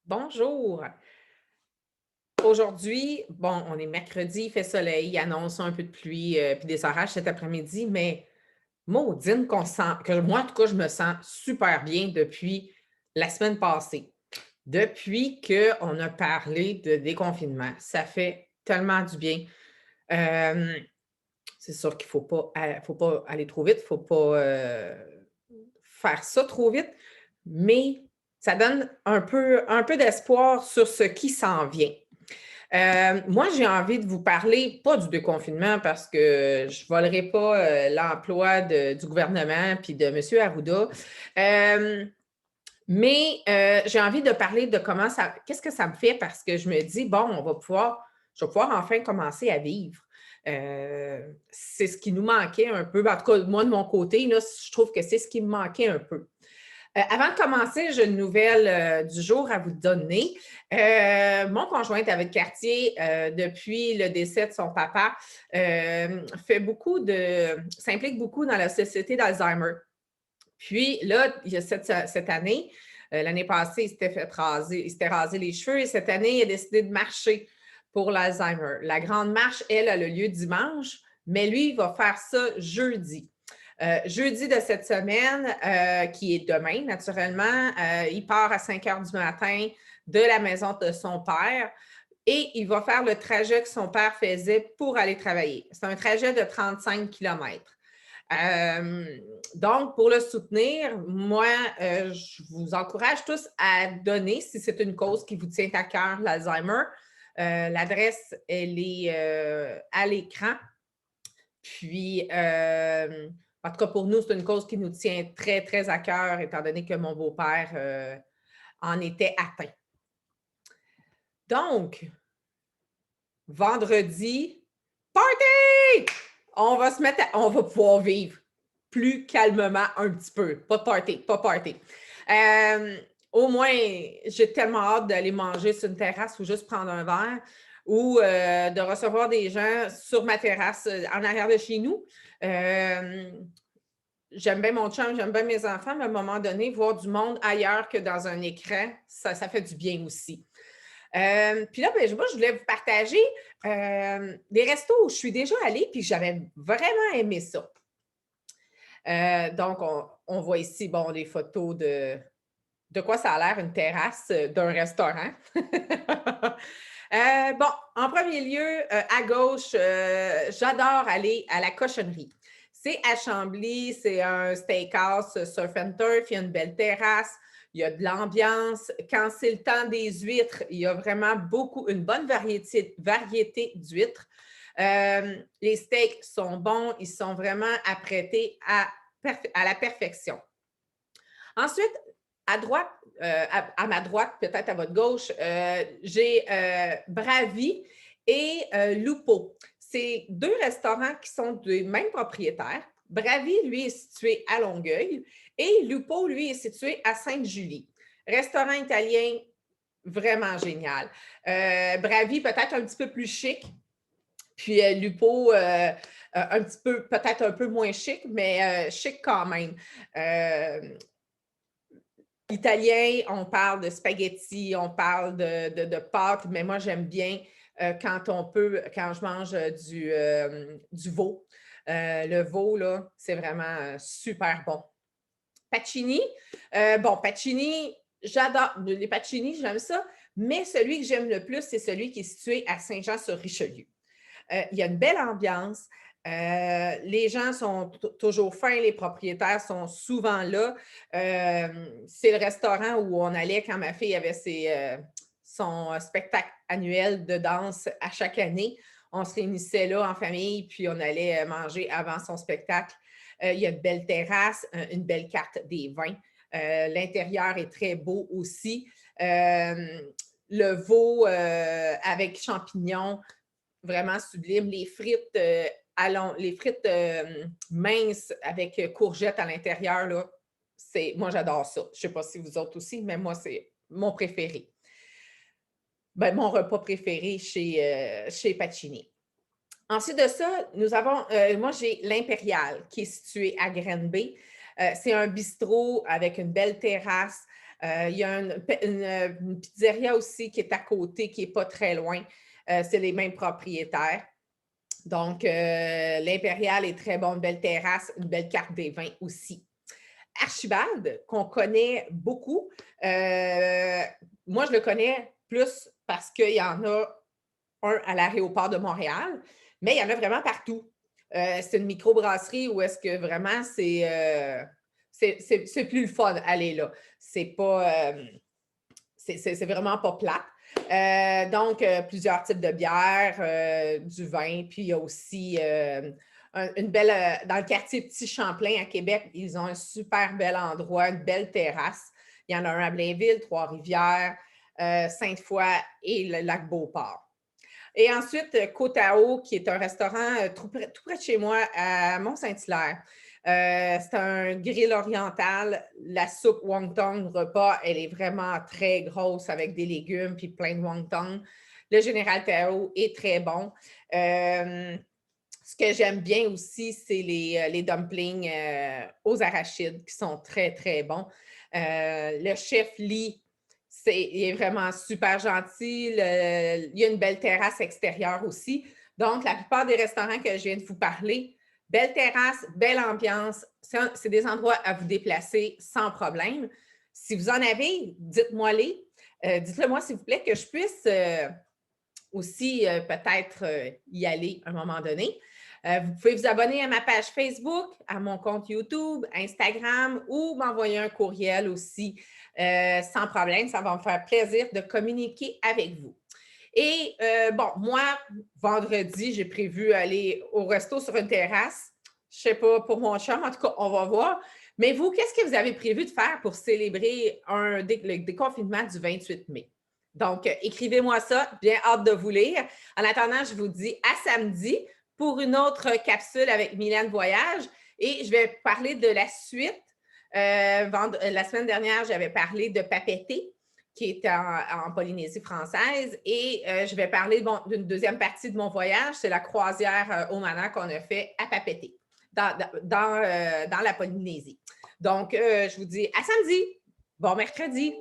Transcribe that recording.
Bonjour. Aujourd'hui, bon, on est mercredi, il fait soleil, il annonce un peu de pluie, puis des orages cet après-midi, mais maudine qu'on sent que moi, en tout cas, je me sens super bien depuis la semaine passée. Depuis qu'on a parlé de déconfinement, ça fait tellement du bien. Hem, c'est sûr qu'il faut pas aller trop vite, il faut pas, faire ça trop vite, mais ça donne un peu d'espoir sur ce qui s'en vient. Moi, j'ai envie de vous parler, pas du déconfinement parce que je ne volerai pas, l'emploi du gouvernement puis de monsieur Arruda, mais j'ai envie de parler de comment ça qu'est-ce que ça me fait parce que je me dis: «Bon, je vais pouvoir enfin commencer à vivre». C'est ce qui nous manquait un peu. Ben, en tout cas, moi, de mon côté, là, je trouve que c'est ce qui me manquait un peu. Avant de commencer, j'ai une nouvelle du jour à vous donner. Mon conjoint avec quartier, depuis le décès de son papa, s'implique beaucoup dans la société d'Alzheimer. Puis là, il y a cette année, l'année passée, il s'était rasé les cheveux et cette année, il a décidé de marcher pour l'Alzheimer. La grande marche, elle, a le lieu dimanche, mais lui, il va faire ça jeudi. Jeudi de cette semaine, qui est demain, naturellement, il part à 5 heures du matin de la maison de son père et il va faire le trajet que son père faisait pour aller travailler. C'est un trajet de 35 kilomètres. Donc, pour le soutenir, moi, je vous encourage tous à donner si c'est une cause qui vous tient à cœur, l'Alzheimer. L'adresse, elle est à l'écran. Puis, en tout cas, pour nous, c'est une cause qui nous tient très, très à cœur, étant donné que mon beau-père en était atteint. Donc, vendredi, party! On va pouvoir vivre plus calmement un petit peu. Pas de party, pas party. Au moins, j'ai tellement hâte d'aller manger sur une terrasse ou juste prendre un verre ou de recevoir des gens sur ma terrasse en arrière de chez nous. Euh, J'aime bien mon chum, j'aime bien mes enfants, mais à un moment donné, voir du monde ailleurs que dans un écran, ça fait du bien aussi. Puis là, ben, moi, je voulais vous partager des restos où je suis déjà allée, puis j'avais vraiment aimé ça. Donc, on voit ici, bon, des photos de quoi ça a l'air une terrasse d'un restaurant. Bon, en premier lieu, à gauche, j'adore aller à la cochonnerie. C'est à Chambly, c'est un steakhouse surf and turf, il y a une belle terrasse, il y a de l'ambiance. Quand c'est le temps des huîtres, il y a vraiment une bonne variété d'huîtres. Les steaks sont bons, ils sont vraiment apprêtés à la perfection. Ensuite, à droite, à ma droite, peut-être à votre gauche, j'ai Bravi et Lupo. C'est deux restaurants qui sont des mêmes propriétaires. Bravi, lui, est situé à Longueuil et Lupo, lui, est situé à Sainte-Julie. Restaurant italien vraiment génial. Bravi, peut-être un petit peu plus chic, puis Lupo, un petit peu, peut-être un peu moins chic, mais chic quand même. Italien, on parle de spaghetti, on parle de pâtes, mais moi, j'aime bien quand je mange du veau. Le veau, là, c'est vraiment super bon. Pacini, bon, Pacini, j'adore les Pacini, j'aime ça, mais celui que j'aime le plus, c'est celui qui est situé à Saint-Jean-sur-Richelieu. Il y a une belle ambiance. Les gens sont toujours fins, les propriétaires sont souvent là. C'est le restaurant où on allait quand ma fille avait son spectacle annuel de danse à chaque année. On se réunissait là en famille, puis on allait manger avant son spectacle. Il y a une belle terrasse, une belle carte des vins. L'intérieur est très beau aussi. Le veau avec champignons, vraiment sublime. Les frites minces avec courgettes à l'intérieur, là, moi, j'adore ça. Je ne sais pas si vous autres aussi, mais moi, c'est mon préféré. Ben, mon repas préféré chez Pacini. Ensuite de ça, moi, j'ai l'Impérial qui est situé à Granby. C'est un bistrot avec une belle terrasse. Il y a une pizzeria aussi qui est à côté, qui n'est pas très loin. C'est les mêmes propriétaires. Donc, l'Impérial est très bon, une belle terrasse, une belle carte des vins aussi. Archibald, qu'on connaît beaucoup, moi, je le connais plus parce qu'il y en a un à l'aéroport de Montréal, mais il y en a vraiment partout. C'est une microbrasserie où est-ce que vraiment c'est plus le fun aller là. C'est vraiment pas plate. Donc, plusieurs types de bières, du vin, puis il y a aussi une belle, dans le quartier Petit Champlain à Québec, ils ont un super bel endroit, une belle terrasse. Il y en a un à Blainville, Trois-Rivières, Sainte-Foy et le lac Beauport. Et ensuite, Côte-à-Eau, qui est un restaurant tout près de chez moi, à Mont-Saint-Hilaire. C'est un grill oriental. La soupe wonton repas, elle est vraiment très grosse avec des légumes puis plein de wonton. Le Général Tao est très bon. Ce que j'aime bien aussi, c'est les dumplings aux arachides qui sont très, très bons. Le chef Lee, il est vraiment super gentil. Il y a une belle terrasse extérieure aussi. Donc, la plupart des restaurants que je viens de vous parler, belle terrasse, belle ambiance, c'est des endroits à vous déplacer sans problème. Si vous en avez, dites-moi-les. Dites-le moi, s'il vous plaît, que je puisse aussi peut-être y aller à un moment donné. Vous pouvez vous abonner à ma page Facebook, à mon compte YouTube, Instagram ou m'envoyer un courriel aussi sans problème. Ça va me faire plaisir de communiquer avec vous. Et bon, moi, vendredi, j'ai prévu aller au resto sur une terrasse. Je ne sais pas pour mon chum, en tout cas, on va voir. Mais vous, qu'est-ce que vous avez prévu de faire pour célébrer le déconfinement du 28 mai? Donc, écrivez-moi ça. Bien hâte de vous lire. En attendant, je vous dis à samedi pour une autre capsule avec Mylène Voyage. Et je vais parler de la suite. La semaine dernière, j'avais parlé de Papeete, qui est en Polynésie française. Et je vais parler d'une deuxième partie de mon voyage. C'est la croisière au Mana qu'on a fait à Papeete, dans la Polynésie. Donc, je vous dis à samedi. Bon mercredi.